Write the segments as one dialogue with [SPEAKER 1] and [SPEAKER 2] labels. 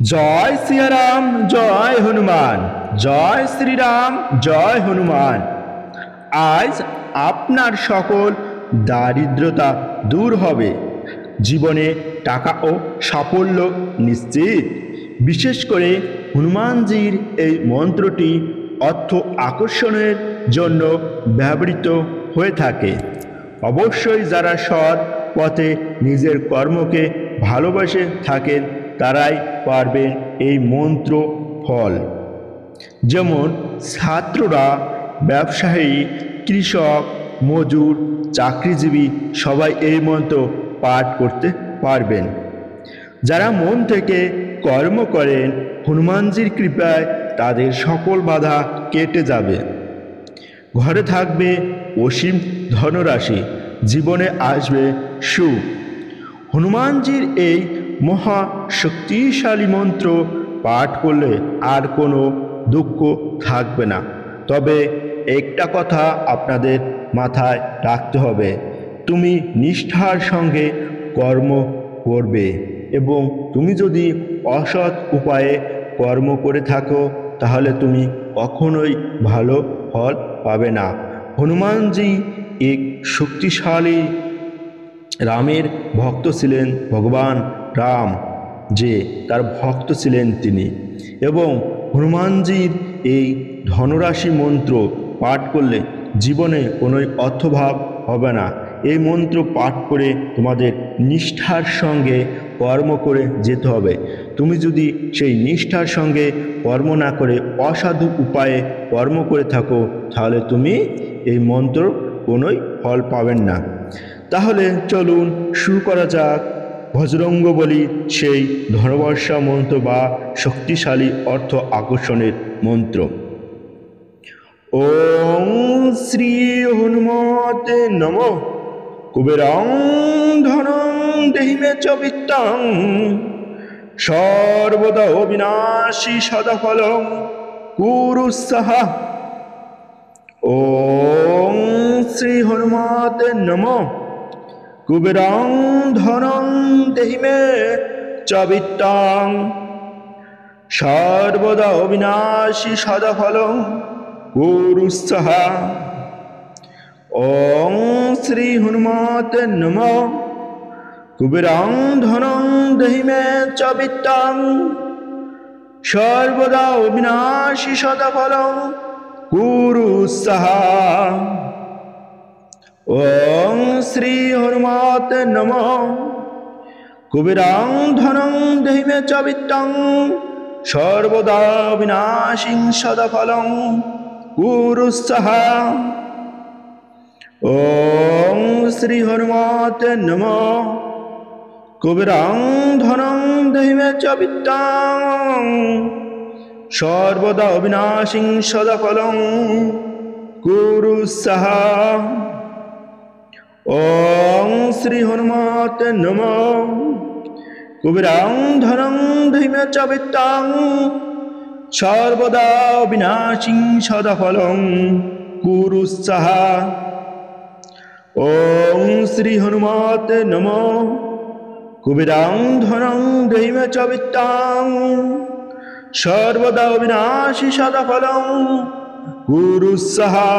[SPEAKER 1] জয় সিয়ারাম, জয় হনুমান। জয় শ্রীরাম, জয় হনুমান। আজ আপনার সকল দারিদ্রতা দূর হবে, জীবনে টাকা ও সাফল্য নিশ্চিত। বিশেষ করে হনুমানজির এই মন্ত্রটি অর্থ আকর্ষণের জন্য ব্যবহৃত হয়ে থাকে। অবশ্যই যারা সৎ পথে নিজের কর্মকে ভালোবেসে থাকেন তারাই পারবেন এই মন্ত্র ফল। যেমন ছাত্ররা, ব্যবসায়ী, কৃষক, মজুর, চাকরিজীবী সবাই এই মন্ত্র পাঠ করতে পারবেন। যারা মন থেকে কর্ম করেন, হনুমানজির কৃপায় তাদের সকল বাধা কেটে যাবে। ঘরে থাকবে অসীম ধনরাশি, জীবনে আসবে সুখ। হনুমানজির এই মহা শক্তিশালী মন্ত্র পাঠ করলে আর কোনো দুঃখ থাকবে না। তবে একটা কথা আপনাদের মাথায় রাখতে হবে, তুমি নিষ্ঠার সঙ্গে কর্ম করবে এবং তুমি যদি অসৎ উপায়ে কর্ম করে থাকো তাহলে তুমি কখনোই ভালো ফল পাবে না। হনুমানজি এক শক্তিশালী রামের ভক্ত ছিলেন, ভগবান রাম যে তার ভক্ত ছিলেন তিনি। এবং হনুমানজির এই ধনরাশি মন্ত্র পাঠ করলে জীবনে কোনো অর্থভাব হবে না। এই মন্ত্র পাঠ করে তোমাদের নিষ্ঠার সঙ্গে কর্ম করে যেতে হবে। তুমি যদি সেই নিষ্ঠার সঙ্গে কর্ম না করে অসাধু উপায়ে কর্ম করে থাকো তাহলে তুমি এই মন্ত্র কোনোই ফল পাবেন না। তাহলে চলুন শুরু করা যাক বজরঙ্গ বলি সেই ধনবর্ষা মন্ত্র বা শক্তিশালী অর্থ আকর্ষণের মন্ত্র। ওং শ্রী হনুমতে নমঃ। কুবেরং ধনং দেহি মে চ বিত্তং, সর্বদা অবিনাশী সদাফলং কুরু সাহা। ওং শ্রী হনুমতে নমঃ। কুবেরং ধনং দেহি মে চ বিত্তং, সর্বদা অবিনাশী সদাফলং কুরু সাহা। ওং শ্রী হনুমতে নমঃ। কুবেরং ধনং দেহি মে চ বিত্তং, সর্বদা অবিনাশী সদাফলং কুরু সাহা। ওং শ্রী হনুমতে নমঃ। কুবেরং ধনং দেহি মে চ বিত্তং, সর্বদা বিনাশিং সদাফলং কুরু সাহা। ওং শ্রী হনুমতে নমঃ। কুবেরং ধনং দেহি মে চ বিত্তং, সর্বদা বিনাশিং সদাফলং কুরু সাহা। ওং শ্রী হনুমতে নমঃ। কুবেরং ধনং দেহি মে চ বিত্তং, সর্বদা বিনাশিং সদাফলং কুরু সাহা। ওং শ্রী হনুমতে নমঃ। কুবেরং ধনং দেহি মে চ বিত্তং, সর্বদা বিনাশী সদাফলং কুরু সাহা।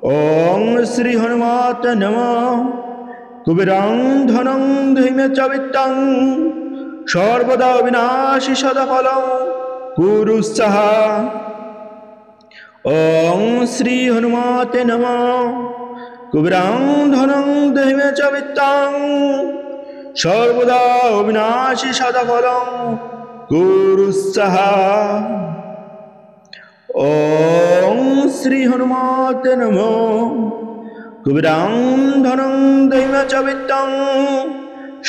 [SPEAKER 1] ওং শ্রী হনুমতে নমঃ। কুবেরং ধনং দেহি মে চ বিত্তং, সর্বদা বিনাশী সদাফলং কুরু সাহা। ওং শ্রী হনুমতে নমঃ। কুবেরং ধনং দেহি মে চ বিত্তং, সর্বদা বিনাশী সদাফলং কুরু সাহা। ওং শ্রী হনুমতে নমঃ। কুবেরং ধনং দেহি মে চ বিত্তং,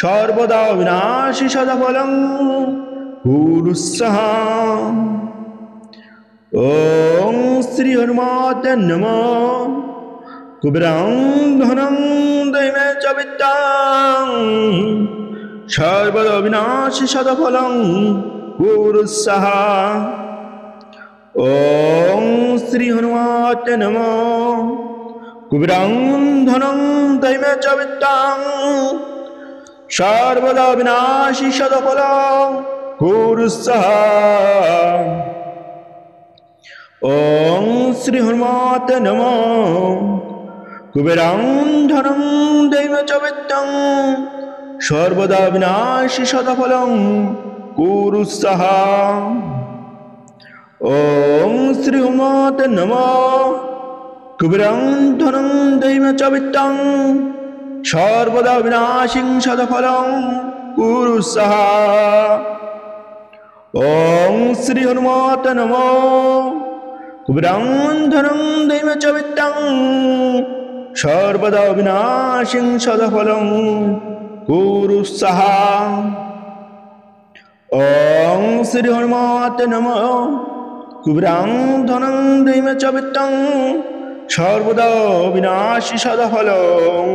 [SPEAKER 1] সর্বদা বিনাশী সদাফলং কুরু সাহা। ওং শ্রী হনুমতে নমঃ। কুবেরং ধনং দেহি মে চ বিত্তং, সর্বদা বিনাশী সদাফলং কুরু সাহা। ওং শ্রী হনুমতে নমঃ। কুবেরং ধনং দেহি মে চ বিত্তং, সর্বদা বিনাশী সদাফলং কুরুস্সাহা। ওং শ্রী হনুমতে নমঃ। কুবেরং ধনং দৈব চ বিত্তং সর্বদা বিনাশী সদাফলং কুরুস্সাহা। ওং শ্রী হনুমতে নমঃ। কুবেরং ধনং দৈব চ বিত্তং সর্বদা বিনাশিং সদাফলং কুরুস্সাহা। ওং শ্রী হনুমতে নমঃ। কুবেরং ধনং দৈব চ বিত্তং সর্বদা বিনাশিং সদাফলং কুরুস্সাহা। ওং শ্রী হনুমতে নমঃ। কুবেরং ধনং দৈব চ বিত্তং সর্বদা বিনাশী সদাফলং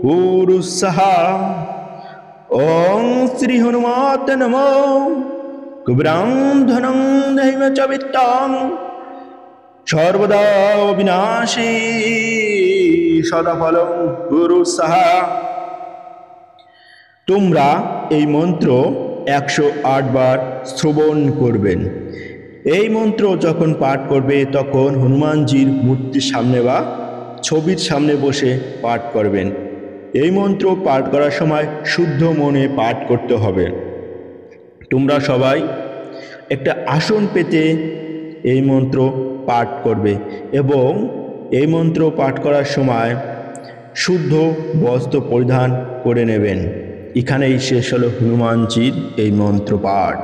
[SPEAKER 1] কুরুস্সাহা। ওং শ্রী হনুমতে নমঃ। কুবেরং ধনং দৈব চ বিত্তং সর্বদা বিনাশী সদাফলং কুরুস্সাহা। তোমরা এই মন্ত্র 108 বার শ্রবণ করবেন। এই মন্ত্র যখন পাঠ করবে তখন হনুমানজির মূর্তির সামনে বা ছবির সামনে বসে পাঠ করবেন। এই মন্ত্র পাঠ করার সময় শুদ্ধ মনে পাঠ করতে হবে। তোমরা সবাই একটা আসন পেতে এই মন্ত্র পাঠ করবে এবং এই মন্ত্র পাঠ করার সময় শুদ্ধ বস্ত্র পরিধান করে নেবেন। এখানেই শেষ হলো হনুমানজির এই মন্ত্র পাঠ।